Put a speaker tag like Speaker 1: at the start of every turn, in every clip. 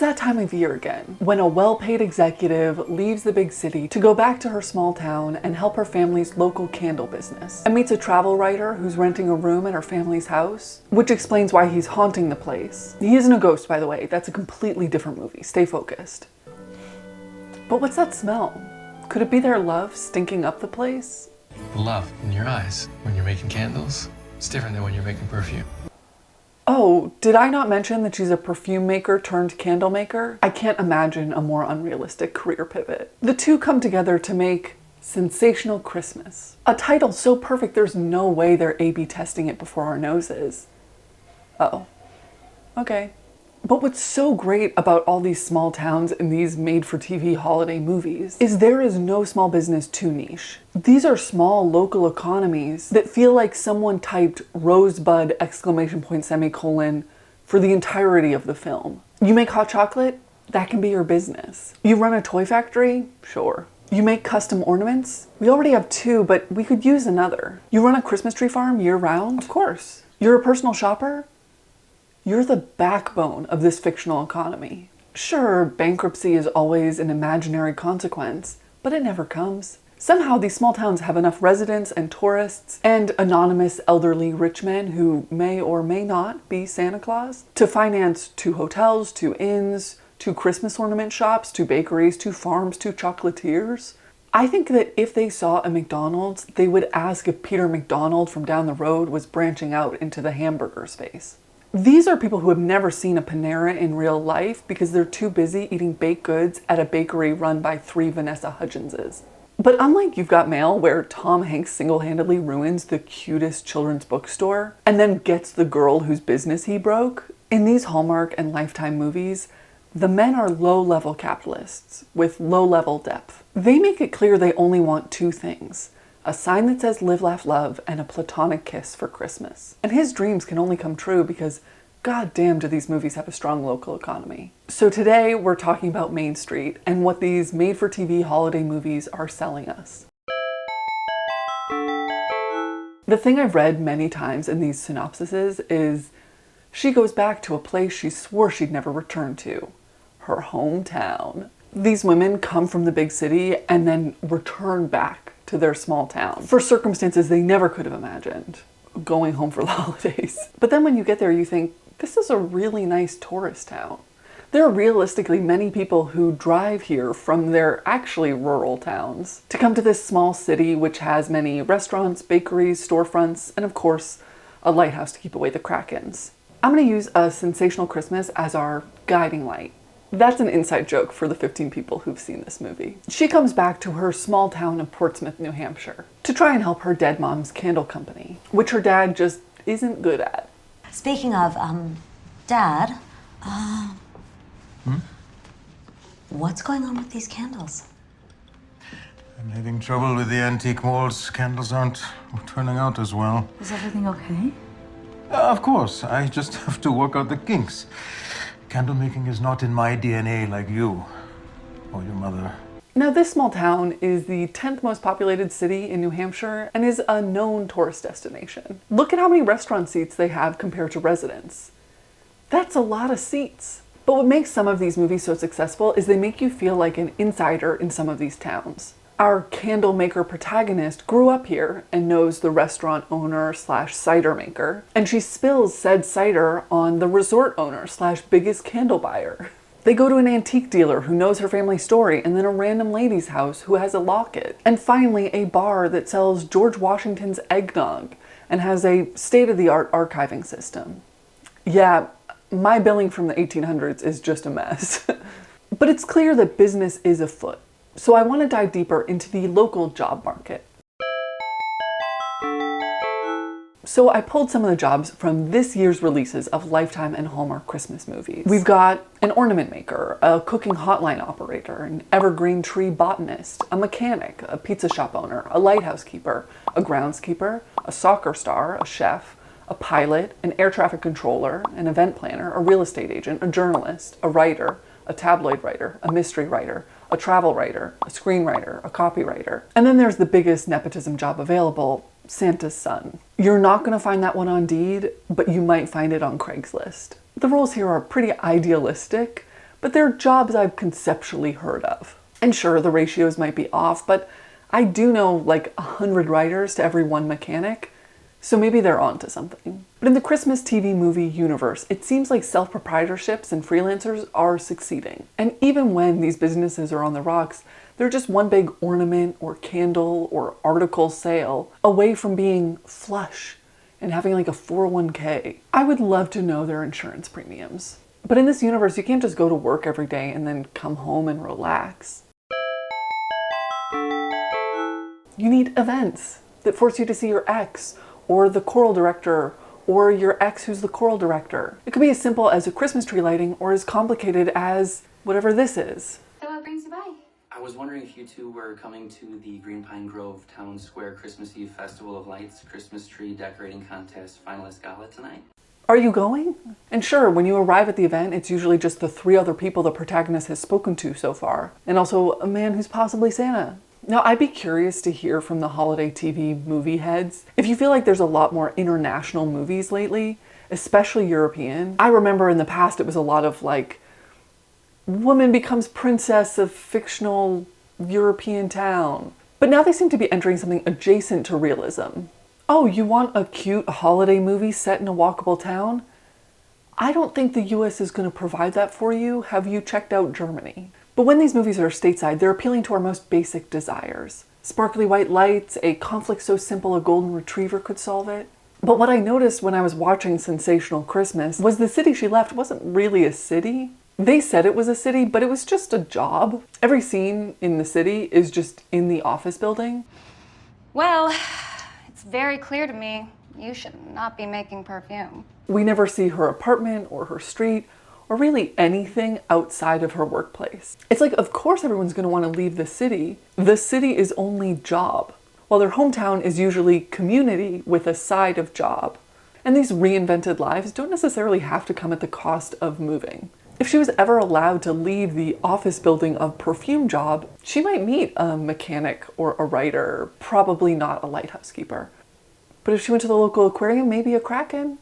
Speaker 1: that time of year again, when a well-paid executive leaves the big city to go back to her small town and help her family's local candle business, and meets a travel writer who's renting a room at her family's house, which explains why he's haunting the place. He isn't a ghost, by the way. That's a completely different movie. Stay focused. But what's that smell? Could it be their love stinking up the place?
Speaker 2: The love in your eyes when you're making candles. It's different than when you're making perfume.
Speaker 1: Oh, did I not mention that she's a perfume maker turned candle maker? I can't imagine a more unrealistic career pivot. The two come together to make Sensational Christmas. A title so perfect there's no way they're A/B testing it before our noses. Oh, okay. But what's so great about all these small towns and these made-for-TV holiday movies is there is no small business too niche. These are small local economies that feel like someone typed rosebud ! For the entirety of the film. You make hot chocolate? That can be your business. You run a toy factory? Sure. You make custom ornaments? We already have 2, but we could use another. You run a Christmas tree farm year-round? Of course. You're a personal shopper? You're the backbone of this fictional economy. Sure, bankruptcy is always an imaginary consequence, but it never comes. Somehow these small towns have enough residents and tourists and anonymous elderly rich men who may or may not be Santa Claus to finance 2 hotels, 2 inns, 2 Christmas ornament shops, 2 bakeries, 2 farms, 2 chocolatiers. I think that if they saw a McDonald's, they would ask if Peter McDonald from down the road was branching out into the hamburger space. These are people who have never seen a Panera in real life because they're too busy eating baked goods at a bakery run by 3 Vanessa Hudgenses. But unlike You've Got Mail, where Tom Hanks single-handedly ruins the cutest children's bookstore and then gets the girl whose business he broke, in these Hallmark and Lifetime movies, the men are low-level capitalists with low-level depth. They make it clear they only want 2 things: a sign that says live, laugh, love, and a platonic kiss for Christmas. And his dreams can only come true because goddamn do these movies have a strong local economy. So today we're talking about Main Street and what these made-for-TV holiday movies are selling us. The thing I've read many times in these synopsises is she goes back to a place she swore she'd never return to, her hometown. These women come from the big city and then return back to their small town for circumstances they never could have imagined, going home for the holidays. But then when you get there, you think, this is a really nice tourist town. There are realistically many people who drive here from their actually rural towns to come to this small city which has many restaurants, bakeries, storefronts, and of course, a lighthouse to keep away the Krakens. I'm going to use A Sensational Christmas as our guiding light. That's an inside joke for the 15 people who've seen this movie. She comes back to her small town of Portsmouth, New Hampshire, to try and help her dead mom's candle company, which her dad just isn't good at.
Speaker 3: Speaking of, Dad, what's going on with these candles?
Speaker 4: I'm having trouble with the antique malls. Candles aren't turning out as well.
Speaker 3: Is everything okay?
Speaker 4: Of course, I just have to work out the kinks. Candle making is not in my DNA like you or your mother.
Speaker 1: Now, this small town is the 10th most populated city in New Hampshire and is a known tourist destination. Look at how many restaurant seats they have compared to residents. That's a lot of seats. But what makes some of these movies so successful is they make you feel like an insider in some of these towns. Our candle maker protagonist grew up here and knows the restaurant owner slash cider maker, and she spills said cider on the resort owner slash biggest candle buyer. They go to an antique dealer who knows her family story, and then a random lady's house who has a locket, and finally a bar that sells George Washington's eggnog and has a state-of-the-art archiving system. Yeah, my billing from the 1800s is just a mess. But it's clear that business is afoot. So I want to dive deeper into the local job market. So I pulled some of the jobs from this year's releases of Lifetime and Hallmark Christmas movies. We've got an ornament maker, a cooking hotline operator, an evergreen tree botanist, a mechanic, a pizza shop owner, a lighthouse keeper, a groundskeeper, a soccer star, a chef, a pilot, an air traffic controller, an event planner, a real estate agent, a journalist, a writer, a tabloid writer, a mystery writer, a travel writer, a screenwriter, a copywriter. And then there's the biggest nepotism job available, Santa's son. You're not going to find that one on Indeed, but you might find it on Craigslist. The roles here are pretty idealistic, but they're jobs I've conceptually heard of. And sure, the ratios might be off, but I do know like 100 writers to every one mechanic, so maybe they're onto something. But in the Christmas TV movie universe, it seems like self-proprietorships and freelancers are succeeding. And even when these businesses are on the rocks, they're just one big ornament or candle or article sale away from being flush and having like a 401k. I would love to know their insurance premiums. But in this universe, you can't just go to work every day and then come home and relax. You need events that force you to see your ex, or the choral director, or your ex who's the choral director. It could be as simple as a Christmas tree lighting, or as complicated as whatever this is.
Speaker 5: So what brings you by?
Speaker 6: I was wondering if you two were coming to the Green Pine Grove Town Square Christmas Eve Festival of Lights Christmas Tree Decorating Contest Finalist Gala tonight?
Speaker 1: Are you going? And sure, when you arrive at the event, it's usually just the 3 other people the protagonist has spoken to so far, and also a man who's possibly Santa. Now, I'd be curious to hear from the holiday TV movie heads if you feel like there's a lot more international movies lately, especially European. I remember in the past it was a lot of like, woman becomes princess of fictional European town. But now they seem to be entering something adjacent to realism. Oh, you want a cute holiday movie set in a walkable town? I don't think the US is going to provide that for you. Have you checked out Germany? But when these movies are stateside, they're appealing to our most basic desires. Sparkly white lights, a conflict so simple a golden retriever could solve it. But what I noticed when I was watching Sensational Christmas was the city she left wasn't really a city. They said it was a city, but it was just a job. Every scene in the city is just in the office building.
Speaker 5: Well, it's very clear to me you should not be making perfume.
Speaker 1: We never see her apartment or her street or really anything outside of her workplace. It's like, of course everyone's going to want to leave the city. The city is only job, while their hometown is usually community with a side of job. And these reinvented lives don't necessarily have to come at the cost of moving. If she was ever allowed to leave the office building of perfume job, she might meet a mechanic or a writer, probably not a lighthouse keeper. But if she went to the local aquarium, maybe a kraken.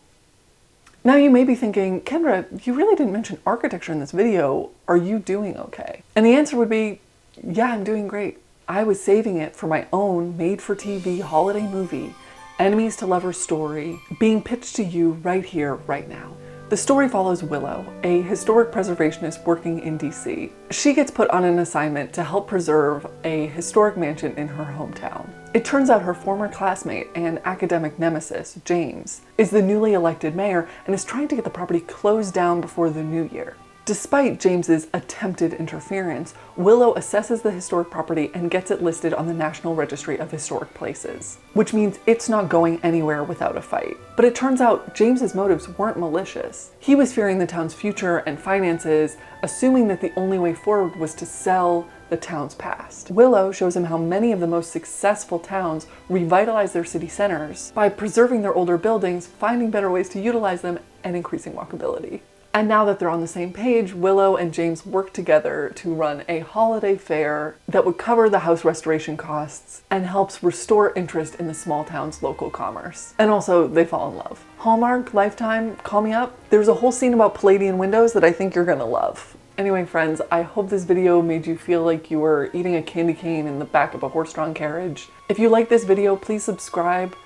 Speaker 1: Now you may be thinking, Kendra, you really didn't mention architecture in this video. Are you doing okay? And the answer would be, yeah, I'm doing great. I was saving it for my own made-for-TV holiday movie, enemies to lovers story, being pitched to you right here, right now. The story follows Willow, a historic preservationist working in DC. She gets put on an assignment to help preserve a historic mansion in her hometown. It turns out her former classmate and academic nemesis, James, is the newly elected mayor and is trying to get the property closed down before the new year. Despite James's attempted interference, Willow assesses the historic property and gets it listed on the National Registry of Historic Places, which means it's not going anywhere without a fight. But it turns out James's motives weren't malicious. He was fearing the town's future and finances, assuming that the only way forward was to sell the town's past. Willow shows him how many of the most successful towns revitalize their city centers by preserving their older buildings, finding better ways to utilize them, and increasing walkability. And now that they're on the same page, Willow and James work together to run a holiday fair that would cover the house restoration costs and helps restore interest in the small town's local commerce. And also, they fall in love. Hallmark, Lifetime, call me up. There's a whole scene about Palladian windows that I think you're gonna love. Anyway, friends, I hope this video made you feel like you were eating a candy cane in the back of a horse-drawn carriage. If you like this video, please subscribe.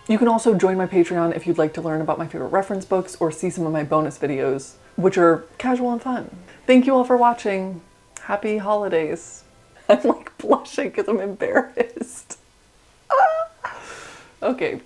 Speaker 1: You can also join my Patreon if you'd like to learn about my favorite reference books or see some of my bonus videos, which are casual and fun. Thank you all for watching. Happy holidays. I'm like blushing because I'm embarrassed. Okay.